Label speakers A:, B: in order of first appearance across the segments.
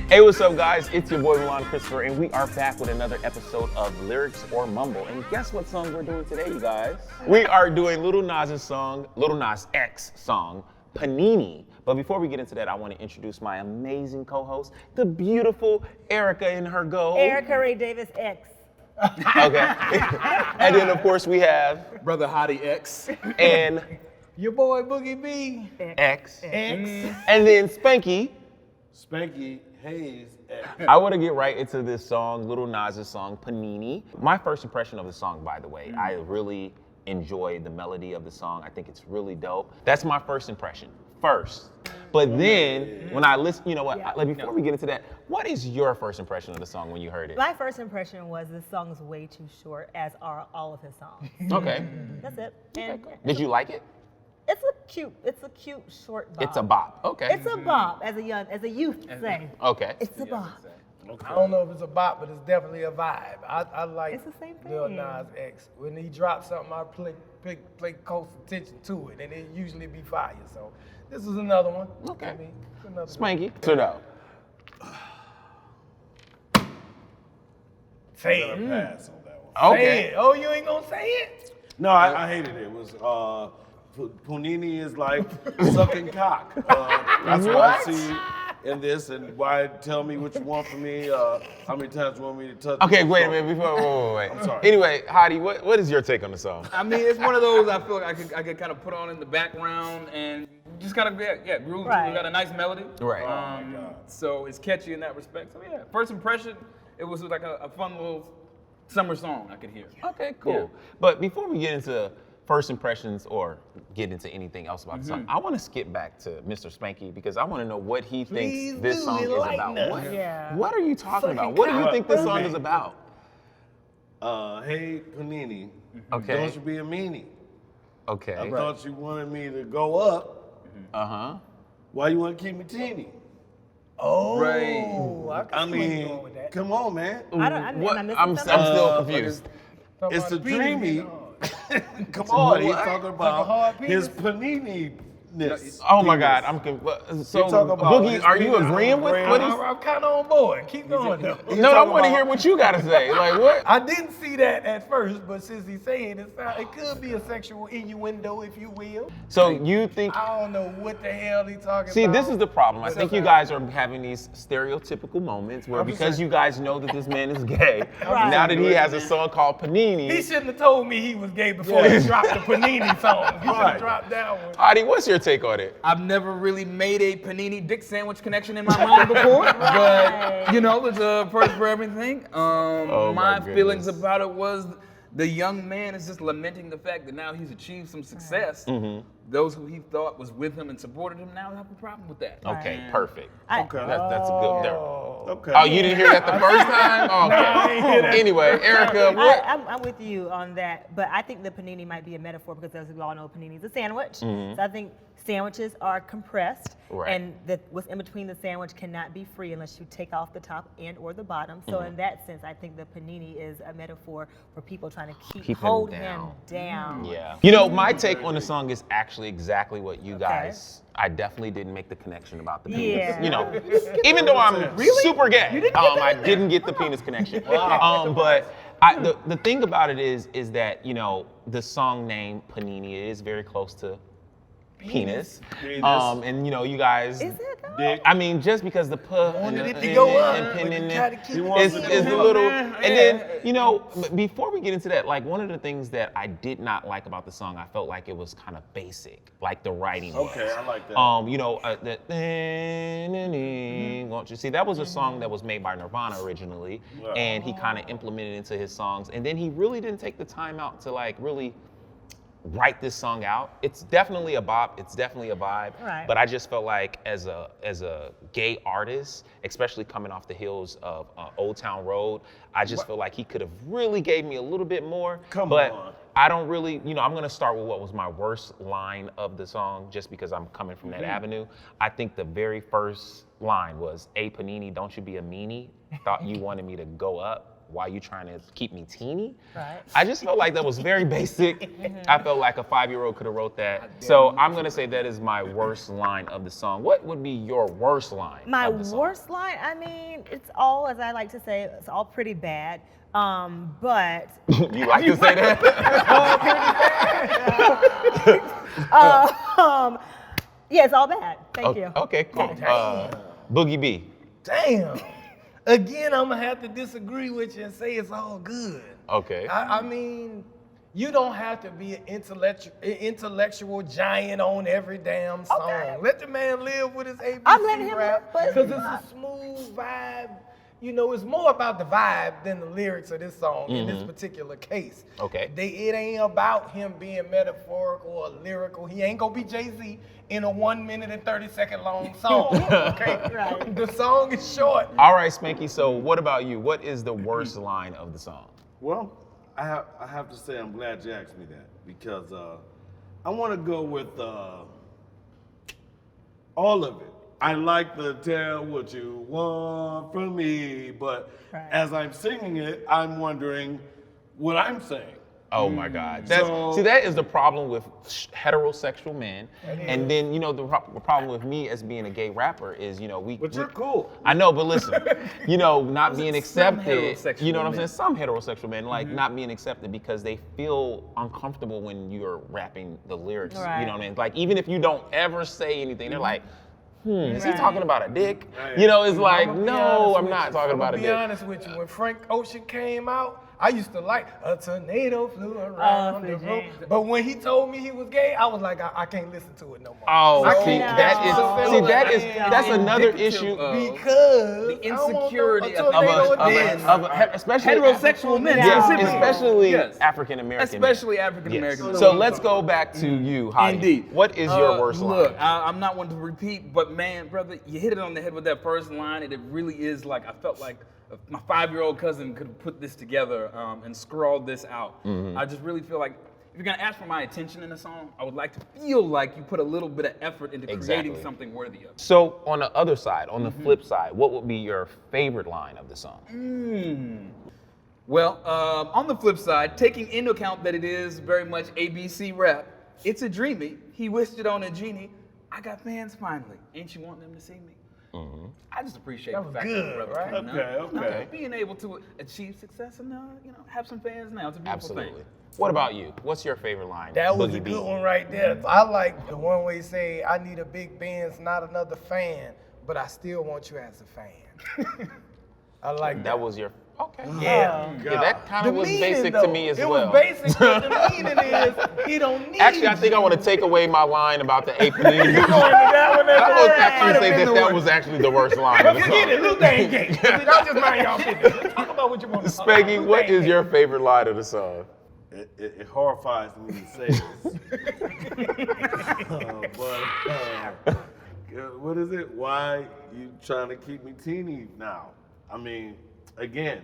A: Hey, what's up, guys? It's your boy Milan Christopher, and we are back with another episode of Lyrics or Mumble. And guess what song we're doing today, you guys? We are doing Lil Nas X song, Panini. But before we get into that, I want to introduce my amazing co-host, the beautiful Erica in her gold.
B: Erica Ray Davis X.
A: Okay. And then, of course, we have
C: Brother Hottie X.
A: and
C: Your boy Boogie B.
A: X.
C: X.
A: And then Spanky.
D: Spanky Hayes.
A: I want to get right into this song, Lil Nas' song, Panini. My first impression of the song, by the way, I really enjoy the melody of the song. I think it's really dope. That's my first impression, first. But then, when I listen, you know what, like before we get into that, what is your first impression of the song when you heard it?
B: My first impression was this song is way too short, as are all of his songs.
A: Okay.
B: That's it. And
A: Did you like it?
B: it's a cute short bop.
A: It's a bop. Okay.
B: It's a bop, as a youth say.
A: Okay.
B: It's a bop.
D: I don't know if it's a bop, but it's definitely a vibe. I like
B: It's the same thing.
D: Lil Nas X. When he drops something, I pay close attention to it, and it usually be fire. So this is another one.
A: Okay.
D: I mean, it's another
A: Spanky. So no.
D: Say
E: I'm
D: it.
E: gonna pass on that one.
A: Okay.
D: Say it. Oh, you ain't gonna say it?
E: No, I hated it. It was Panini is like sucking cock. That's what I see in this, and why tell me what you want from me? How many times you want me to touch?
A: Okay,
E: you?
A: wait a minute. Wait.
E: I'm sorry.
A: Anyway, Hottie, what is your take on the song?
C: I mean, it's one of those I feel like I could kind of put on in the background and just kind of groove to it.
B: Right.
C: We got a nice melody.
A: Right.
C: So it's catchy in that respect. So yeah, first impression, it was like a fun little summer song I could hear.
A: Okay, cool.
C: Yeah.
A: But before we get into first impressions or get into anything else about the song, I want to skip back to Mr. Spanky because I want to know what he thinks
D: Please
A: this
D: do,
A: song is
D: enlighten
A: about.
D: us.
A: What,
B: Yeah.
A: what are you talking
D: Sucking
A: about? What do you
D: cock.
A: think this song is about?
E: Hey Panini,
A: Okay.
E: don't you be a meanie. I
A: Okay.
E: thought you wanted me to go up.
A: Uh-huh.
E: Why you want to keep me teeny?
D: Oh,
C: Right.
D: I
E: I
D: can see where you
E: mean,
D: going with that.
E: come on, man.
A: What?
B: Am I
A: I'm
B: missing something?
A: still confused.
D: Talking
E: It's
D: about
E: the
D: penis
E: dreamy.
D: being hard.
E: Come on, he's
A: what?
E: talking
D: Like a
E: about
D: hard
E: his
D: penis?
E: Panini-ness.
A: Oh my God, I'm so
E: You're talking about
A: Boogie,
E: his
A: are you
E: penis
A: agreeing with what he's?
D: I'm kind of on board. Keep going though.
A: No, I want to hear what you got to say. Like what?
D: I didn't see that at first, but since he's saying it, it could be a sexual innuendo, if you will.
A: So you think?
D: I don't know what the hell he talking
A: See,
D: about.
A: this is the problem. I
D: But
A: think you guys are having these stereotypical moments where
D: I'm just
A: because
D: saying.
A: you guys know that this man is gay,
B: Right.
A: now that he has a song called
D: He
A: Panini.
D: shouldn't have told me he was gay before he dropped the Panini song. He should
E: Right.
D: have dropped that one.
A: Hottie, what's your take on it?
C: I've never really made a panini dick sandwich connection in my mind before, but you know, there's a first for everything.
A: Oh, my
C: my feelings
A: goodness.
C: about it was the young man is just lamenting the fact that now he's achieved some success. Those who he thought was with him and supported him now have a problem with that.
A: Okay, perfect.
E: Okay.
A: That's a good. There.
E: Okay.
A: Oh, you didn't hear that the first time? Oh,
D: I didn't hear
A: okay.
D: that.
A: Anyway, Erica, what?
B: I'm with you on that, but I think the panini might be a metaphor because, as we all know, panini is a sandwich. So I think sandwiches are compressed,
A: Right.
B: and what's in between the sandwich cannot be free unless you take off the top and or the bottom. So in that sense, I think the panini is a metaphor for people trying to
A: Keep him
B: hold
A: down.
B: him down.
A: Yeah. You know, my take on the song is actually exactly what you guys. I definitely didn't make the connection about the penis.
B: Yeah.
A: You know, even though I'm super gay, I didn't get the penis connection. But the thing about it is that you know the song name Panini is very close to penis. And you know, you guys.
B: Is it though?
E: Dick.
A: I mean, just because the puh and
D: Wanted
A: the
D: it to go up,
A: and
D: but
A: pin
D: you
A: in
D: tried
A: there
D: to keep
E: He wants
A: is
E: it
A: a
E: to
A: little.
E: go.
A: And then you know, before we get into that, like one of the things that I did not like about the song, I felt like it was kind of basic, like the writing.
E: Okay,
A: was.
E: I like that.
A: You know, won't you see? That was a song that was made by Nirvana originally, and he kind of implemented it into his songs, and then he really didn't take the time out to like really write this song out. It's definitely a bop. It's definitely a vibe.
B: Right.
A: But I just felt like as a gay artist, especially coming off the heels of Old Town Road, I just feel like he could have really gave me a little bit more.
E: Come
A: but
E: on.
A: I don't really, you know, I'm gonna start with what was my worst line of the song, just because I'm coming from that avenue. I think the very first line was, "Hey Panini, don't you be a meanie. Thought you wanted me to go up." why you trying to keep me teeny?
B: Right.
A: I just felt like that was very basic. I felt like a 5-year-old could have wrote that. So I'm gonna say that is my worst line of the song. What would be your worst line
B: My
A: of the song?
B: worst line, I mean, it's all, as I like to say, it's all pretty bad. But
A: You like to say that?
B: yeah, it's all bad. Thank you.
A: Okay, cool. Boogie B.
D: Damn. Again, I'm gonna have to disagree with you and say it's all good.
A: Okay.
D: I mean, you don't have to be an intellectual giant on every damn song.
B: Okay.
D: Let the man live with his ABC
B: I'm letting him
D: rap,
B: live, but-
D: because it's a smooth vibe. You know, it's more about the vibe than the lyrics of this song in this particular case.
A: Okay.
D: It ain't about him being metaphorical or lyrical. He ain't gonna be Jay-Z in a 1 minute and 30-second long song. Okay,
B: Right.
D: The song is short.
A: All right, Spanky. So what about you? What is the worst line of the song?
E: Well, I have to say I'm glad you asked me that because I want to go with all of it. I like to tell what you want from me, but
B: Right.
E: as I'm singing it, I'm wondering what I'm saying.
A: Oh my God.
E: So-
A: See, that is the problem with heterosexual men. And then, you know, the problem with me as being a gay rapper is, you know,
E: But you're cool.
A: I know, but listen, you know, not being accepted,
C: heterosexual
A: you know what I'm
C: men.
A: saying? Some heterosexual men, like, not being accepted because they feel uncomfortable when you're rapping the lyrics,
B: Right.
A: you know what I mean? Like, even if you don't ever say anything, they're like, is he
B: Right.
A: talking about a dick? You know, it's like,
D: I'ma be
A: no,
D: honest
A: I'm
D: with
A: not
D: you.
A: talking about a
D: I'ma
A: dick.
D: be honest with you. When Frank Ocean came out, I used to like a tornado flew around the room.
B: James.
D: But when he told me he was gay, I was like, I can't listen to it no more.
A: Oh,
D: I
A: see,
D: can't
A: that
D: listen to
A: is,
D: it.
A: that's another
C: indicative
A: issue.
C: of
D: Because
C: the
D: I don't want
C: insecurity
D: no,
C: of
D: a tornado
A: of
D: dance.
A: especially
C: Heterosexual men,
A: yes,
C: specifically.
A: especially
C: Yes.
A: African American.
C: Especially African American.
A: Yes. So let's go back to you, Hadi.
C: Indeed.
A: What is your worst line?
C: Look, I'm not one to repeat, but man, brother, you hit it on the head with that first line, and it really is like I felt like my 5-year-old cousin could have put this together and scrawled this out. I just really feel like if you're gonna ask for my attention in a song, I would like to feel like you put a little bit of effort into
A: Exactly.
C: creating something worthy of.
A: So on the other side, on the flip side, what would be your favorite line of the song?
C: Well, on the flip side, taking into account that it is very much ABC rap, it's a dreamy. He wished it on a genie. I got fans finally. Ain't you want them to see me? I just appreciate
D: That
C: the
D: was
C: fact
D: good,
C: that brother
D: right?
C: came out.
E: Okay,
C: You know,
E: okay.
C: being able to achieve success and have some fans now. It's a beautiful
A: Absolutely.
C: thing.
A: What about you? What's your favorite line?
D: That was a
A: Boogie B.
D: good one right there. I like the one where he say, I need a big Benz, not another fan, but I still want you as a fan. I like that.
A: That was your okay.
D: Yeah.
A: Yeah, that kind
D: The
A: of was
D: meaning,
A: basic
D: though,
A: to me as
D: it
A: well.
D: was basic, but the meaning is he don't need
A: Actually, I think I
D: you.
A: want to take away my line about the AP. I
D: Going to that one as
A: would
D: well.
A: actually say that was actually the worst line of the
D: Forget it,
A: song.
D: Luther ain't gay. Y'all just mind y'all business. Talk about what you want to talk about.
A: Spanky, what is your favorite line of the song?
E: It horrifies me to say this. What is it? Why you trying to keep me teeny now? I mean, again,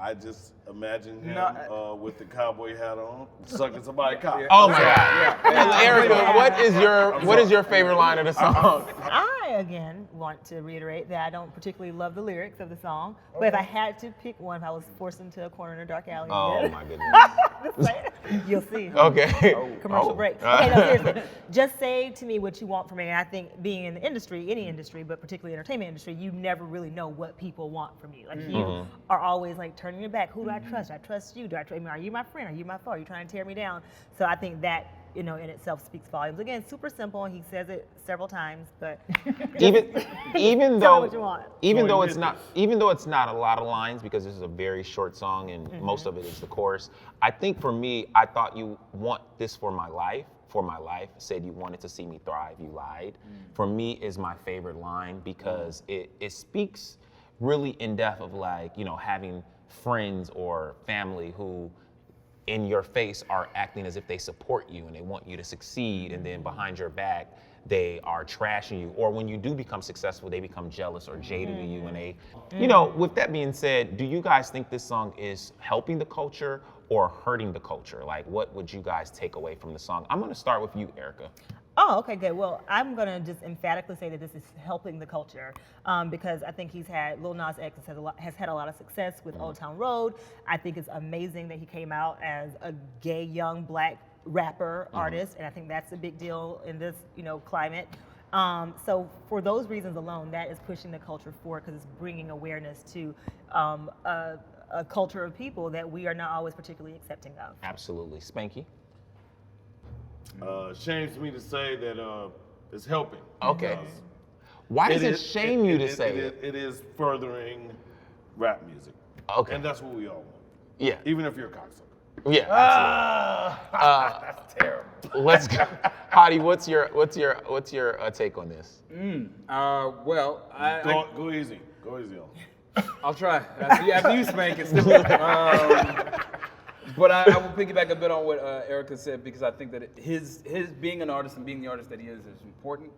E: I just imagine him with the cowboy hat on, sucking somebody's cock.
A: Oh my God! Erica, what is your favorite line of the song?
B: I, again, want to reiterate that I don't particularly love the lyrics of the song, but if I had to pick one, if I was forced into a corner in a dark alley,
A: Oh
B: again,
A: my goodness.
B: you'll see.
A: Okay.
B: Commercial
A: Oh.
B: break. Okay, no, seriously. Just say to me what you want from me. And I think being in the industry, any industry, but particularly entertainment industry, you never really know what people want from you. Like you are always like turning your back. Who do I trust? I trust you. Are you my friend? Are you my foe? Are you trying to tear me down? So I think that, in itself speaks volumes. Again, super simple. He says it several times, but
A: even
B: tell
A: though
B: me what you want.
A: even though it's not a lot of lines because this is a very short song and most of it is the chorus. I think for me, I thought you want this for my life. Said you wanted to see me thrive, you lied. For me is my favorite line because it speaks really in depth of like, having friends or family who in your face are acting as if they support you and they want you to succeed, and then behind your back they are trashing you, or when you do become successful they become jealous or jaded of you, and they with that being said, do you guys think this song is helping the culture or hurting the culture? Like, what would you guys take away from the song? I'm going to start with you, Erica.
B: Oh, okay, good. Well, I'm gonna just emphatically say that this is helping the culture because I think Lil Nas X has had a lot of success with Old Town Road. I think it's amazing that he came out as a gay young black rapper artist, and I think that's a big deal in this climate. So for those reasons alone, that is pushing the culture forward because it's bringing awareness to a culture of people that we are not always particularly accepting of.
A: Absolutely. Spanky?
E: Shames me to say that it's helping.
A: Okay. Why does it shame you to say it?
E: It is furthering rap music.
A: Okay.
E: And that's what we all want.
A: Yeah.
E: Even if you're a cocksucker.
A: Yeah.
D: That's terrible.
A: Let's go. Hottie, what's your take on this?
C: Well,
E: Go easy. Go easy on.
C: I'll try. After you spank it. But I will piggyback a bit on what Erica said because I think that his being an artist and being the artist that he is important.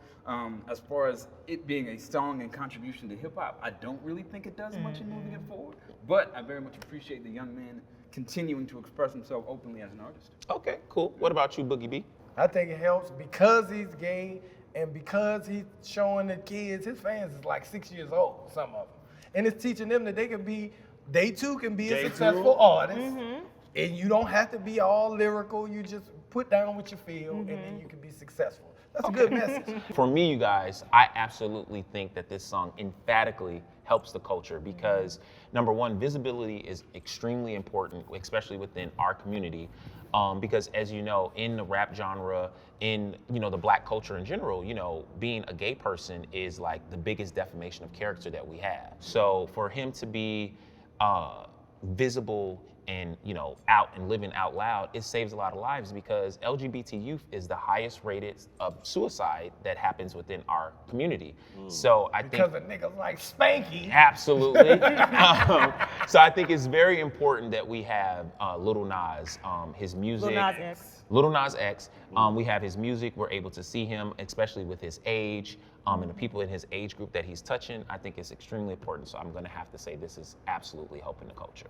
C: As far as it being a song and contribution to hip hop, I don't really think it does much in moving it forward. But I very much appreciate the young man continuing to express himself openly as an artist.
A: Okay, cool. What about you, Boogie B?
D: I think it helps because he's gay and because he's showing the kids, his fans is like 6 years old, some of them. And it's teaching them that they too can be a successful artist. And you don't have to be all lyrical. You just put down what you feel and then you can be successful. That's a good message.
A: For me, you guys, I absolutely think that this song emphatically helps the culture because number one, visibility is extremely important, especially within our community. Because as you know, in the rap genre, in the black culture in general, being a gay person is like the biggest defamation of character that we have. So for him to be visible and out and living out loud, it saves a lot of lives because LGBT youth is the highest rated of suicide that happens within our community. So I think
D: Because of niggas like Spanky.
A: absolutely. So I think it's very important that we have Lil Nas, his music.
B: Lil Nas X.
A: Lil Nas X. We have his music. We're able to see him, especially with his age and the people in his age group that he's touching. I think it's extremely important. So I'm going to have to say this is absolutely helping the culture.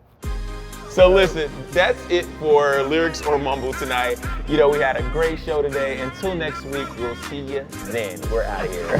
A: So listen, that's it for Lyrics or Mumble tonight. We had a great show today. Until next week, we'll see you then. We're out of here.